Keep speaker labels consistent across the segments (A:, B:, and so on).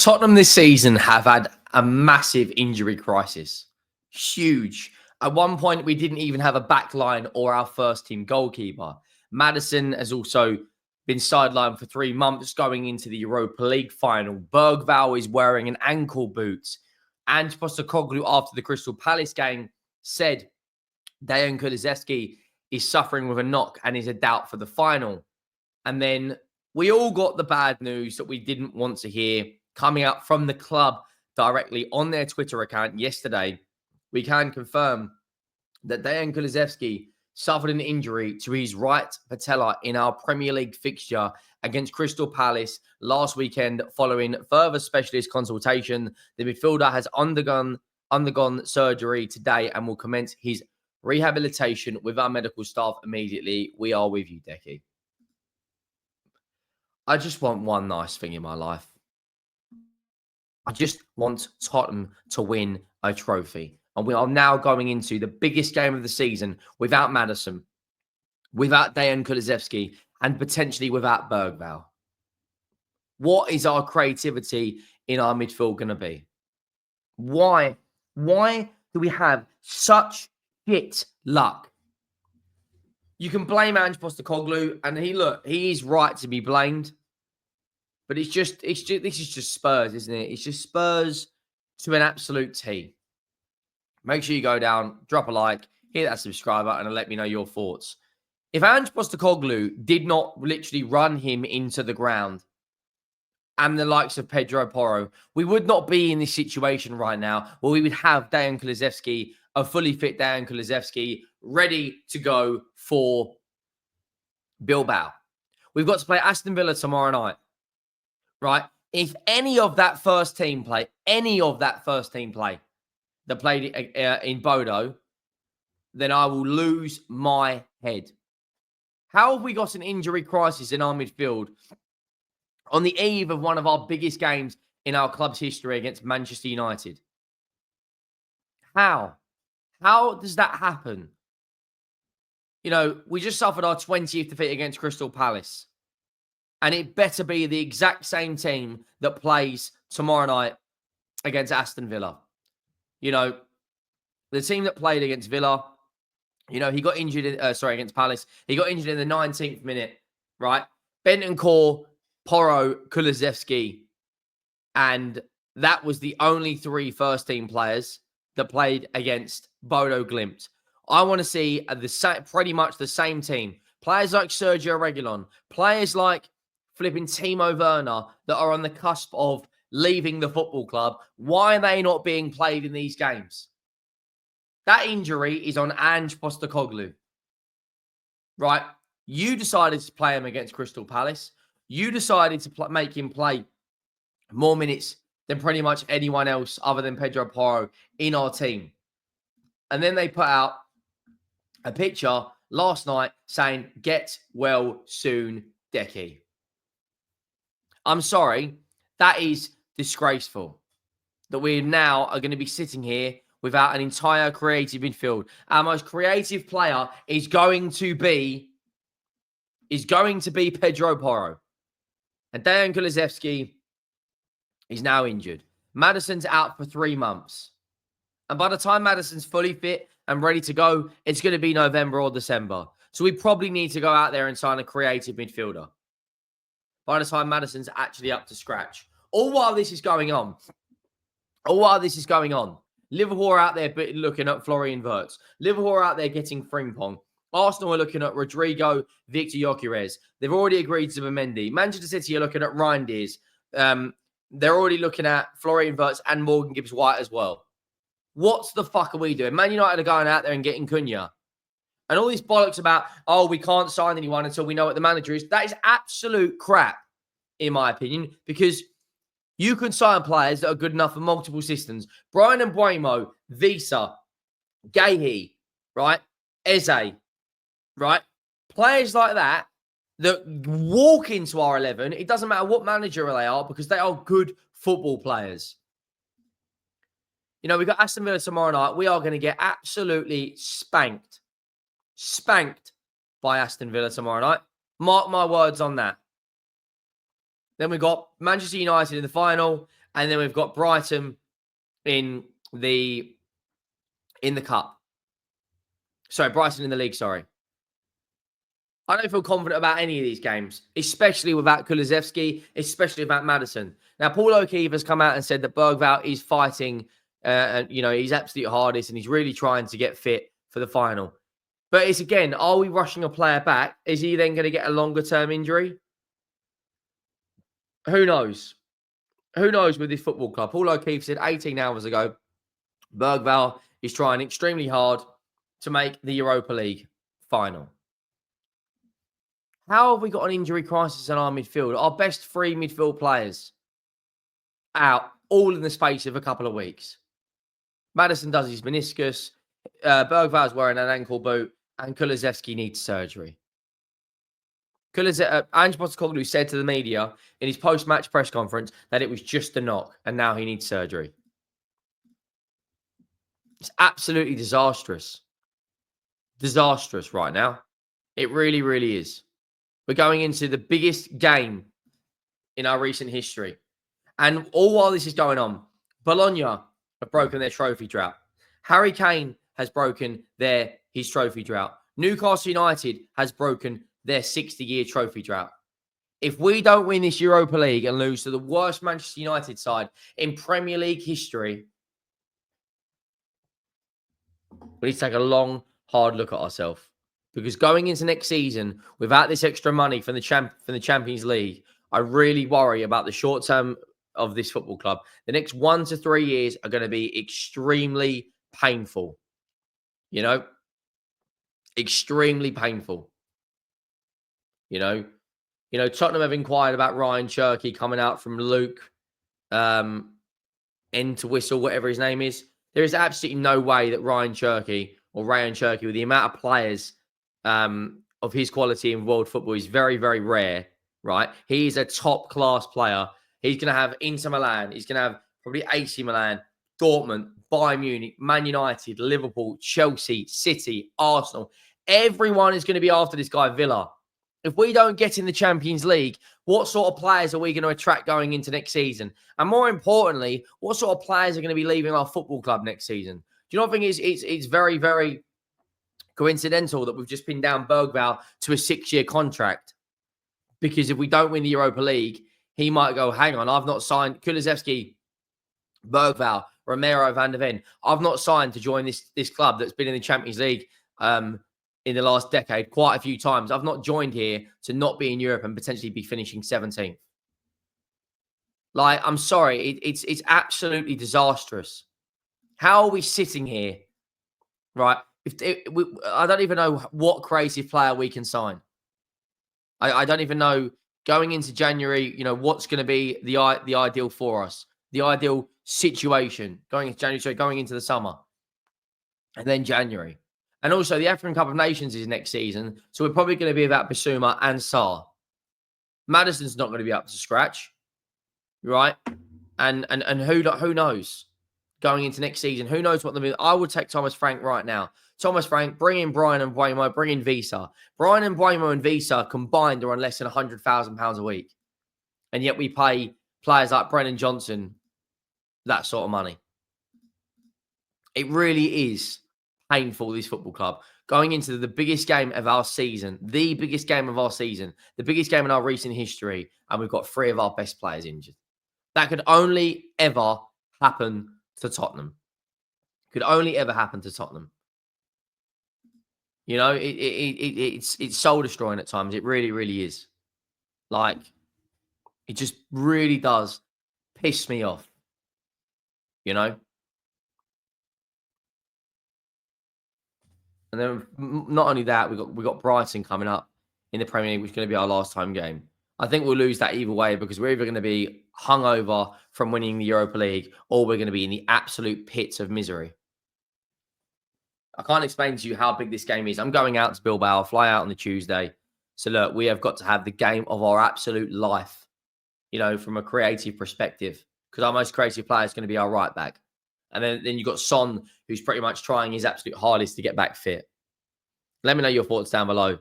A: Tottenham this season have had a massive injury crisis. Huge. At one point, we didn't even have a back line or our first team goalkeeper. Maddison has also been sidelined for 3 months going into the Europa League Final. Bergvall is wearing an ankle boot. And Postecoglou, after the Crystal Palace game, said Dejan Kulusevski is suffering with a knock and is a doubt for the final. And then we all got the bad news that we didn't want to hear coming up from the club directly on their Twitter account yesterday. We can confirm that Dejan Kulusevski suffered an injury to his right patella in our Premier League fixture against Crystal Palace last weekend following further specialist consultation. The midfielder has undergone surgery today and will commence his rehabilitation with our medical staff immediately. We are with you, Decky. I just want one nice thing in my life. I just want Tottenham to win a trophy. And we are now going into the biggest game of the season without Maddison, without Dejan Kulusevski, and potentially without Bergvall. What is our creativity in our midfield going to be? Why do we have such shit luck? You can blame Ange Postecoglou, and he is right to be blamed. But this is just Spurs, isn't it? It's just Spurs to an absolute T. Make sure you go down, drop a like, hit that subscribe button, and let me know your thoughts. If Ange Postecoglou did not literally run him into the ground and the likes of Pedro Porro, we would not be in this situation right now where we would have Dejan Kulusevski, a fully fit Dejan Kulusevski, ready to go for Bilbao. We've got to play Aston Villa tomorrow night, right? If any of that first team play that played in Bodo, then I will lose my head. How have we got an injury crisis in our midfield on the eve of one of our biggest games in our club's history against Manchester United? How? How does that happen? You know, we just suffered our 20th defeat against Crystal Palace. And it better be the exact same team that plays tomorrow night against Aston Villa. You know, the team that played against Villa, you know, he got injured, against Palace. He got injured in the 19th minute, right? Bentancur, Porro, Kulusevski. And that was the only 3 first-team players that played against Bodo Glimt. I want to see pretty much the same team. Players like Sergio Reguilon, players like flipping Timo Werner that are on the cusp of leaving the football club. Why are they not being played in these games? That injury is on Ange Postecoglou, right? You decided to play him against Crystal Palace. You decided to make him play more minutes than pretty much anyone else other than Pedro Porro in our team. And then they put out a picture last night saying, "Get well soon, Decky." I'm sorry, that is disgraceful that we now are going to be sitting here without an entire creative midfield. Our most creative player is going to be Pedro Porro. And Dejan Kulusevski is now injured. Maddison's out for 3 months. And by the time Maddison's fully fit and ready to go, it's going to be November or December. So we probably need to go out there and sign a creative midfielder by the time Maddison's actually up to scratch. All while this is going on, Liverpool are out there looking at Florian Wirtz. Liverpool are out there getting Frimpong. Arsenal are looking at Rodrigo, Victor Gyökeres. They've already agreed to Mendy. Manchester City are looking at Reinders. They're already looking at Florian Wirtz and Morgan Gibbs-White as well. What the fuck are we doing? Man United are going out there and getting Cunha. And all these bollocks about, oh, we can't sign anyone until we know what the manager is. That is absolute crap, in my opinion, because you can sign players that are good enough for multiple systems. Brian Mbeumo, Visa, Gahey, right? Eze, right? Players like that walk into our 11. It doesn't matter what manager they are because they are good football players. You know, we've got Aston Villa tomorrow night. We are going to get absolutely spanked by Aston Villa tomorrow night. Mark my words on that. Then we've got Manchester United in the final. And then we've got Brighton in the cup. Sorry, Brighton in the league, sorry. I don't feel confident about any of these games, especially without Kulusevski, especially without Maddison. Now, Paul O'Keefe has come out and said that Bergvall is fighting, and he's absolute hardest, and he's really trying to get fit for the final. But it's again, are we rushing a player back? Is he then going to get a longer term injury? Who knows? Who knows with this football club? Paul O'Keefe said 18 hours ago, Bergvall is trying extremely hard to make the Europa League final. How have we got an injury crisis in our midfield? Our best three midfield players out, all in the space of a couple of weeks. Maddison does his meniscus. Bergvall's wearing an ankle boot, and Kulusevski needs surgery. Ange Postecoglou said to the media in his post-match press conference that it was just a knock, and now he needs surgery. It's absolutely disastrous. Disastrous right now. It really, really is. We're going into the biggest game in our recent history. And all while this is going on, Bologna have broken their trophy drought. Harry Kane has broken his trophy drought. Newcastle United has broken their 60-year trophy drought. If we don't win this Europa League and lose to the worst Manchester United side in Premier League history, we need to take a long, hard look at ourselves. Because going into next season, without this extra money from the Champions League, I really worry about the short term of this football club. The next 1 to 3 years are going to be extremely painful. Extremely painful. Tottenham have inquired about Ryan Cherky coming out from Luke, to Whistle, whatever his name is. There is absolutely no way that Ryan Cherky, with the amount of players of his quality in world football, is very, very rare, right? He is a top-class player. He's going to have Inter Milan. He's going to have probably AC Milan, Dortmund, Bayern Munich, Man United, Liverpool, Chelsea, City, Arsenal. Everyone is going to be after this guy, Villa. If we don't get in the Champions League, what sort of players are we going to attract going into next season? And more importantly, what sort of players are going to be leaving our football club next season? Do you know what I think? It's very, very coincidental that we've just pinned down Bergvall to a 6-year contract. Because if we don't win the Europa League, he might go, hang on, I've not signed Kulusevski, Bergvall, Romero, Van der Ven. I've not signed to join this club that's been in the Champions League in the last decade quite a few times. I've not joined here to not be in Europe and potentially be finishing 17th. I'm sorry, it's absolutely disastrous. How are we sitting here, right? I don't even know what creative player we can sign. I don't even know going into January, what's going to be the ideal for us, the ideal situation going into January, so going into the summer, and then January. And also, the African Cup of Nations is next season, so we're probably going to be without Bissouma and Sarr. Maddison's not going to be up to scratch, right? And who knows going into next season? Who knows what I would take Thomas Frank right now. Thomas Frank, bring in Brian and Mbeumo, bring in Visa. Brian and Mbeumo and Visa combined are on less than £100,000 a week, and yet we pay players like Brennan Johnson that sort of money. It really is painful, this football club. Going into the biggest game of our season, the biggest game in our recent history, and we've got 3 of our best players injured. That could only ever happen to Tottenham. Could only ever happen to Tottenham. It's soul destroying at times. It really, really is. It just really does piss me off. And then not only that, we got Brighton coming up in the Premier League, which is going to be our last home game. I think we'll lose that either way because we're either going to be hungover from winning the Europa League or we're going to be in the absolute pits of misery. I can't explain to you how big this game is. I'm going out to Bilbao. I'll fly out on the Tuesday. So look, we have got to have the game of our absolute life, from a creative perspective, because our most creative player is going to be our right back. And then you've got Son, who's pretty much trying his absolute hardest to get back fit. Let me know your thoughts down below.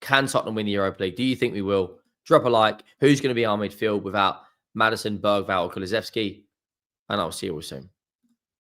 A: Can Tottenham win the Europa League? Do you think we will? Drop a like. Who's going to be our midfield without Maddison, Bergvall, or Kulusevski. And I'll see you all soon.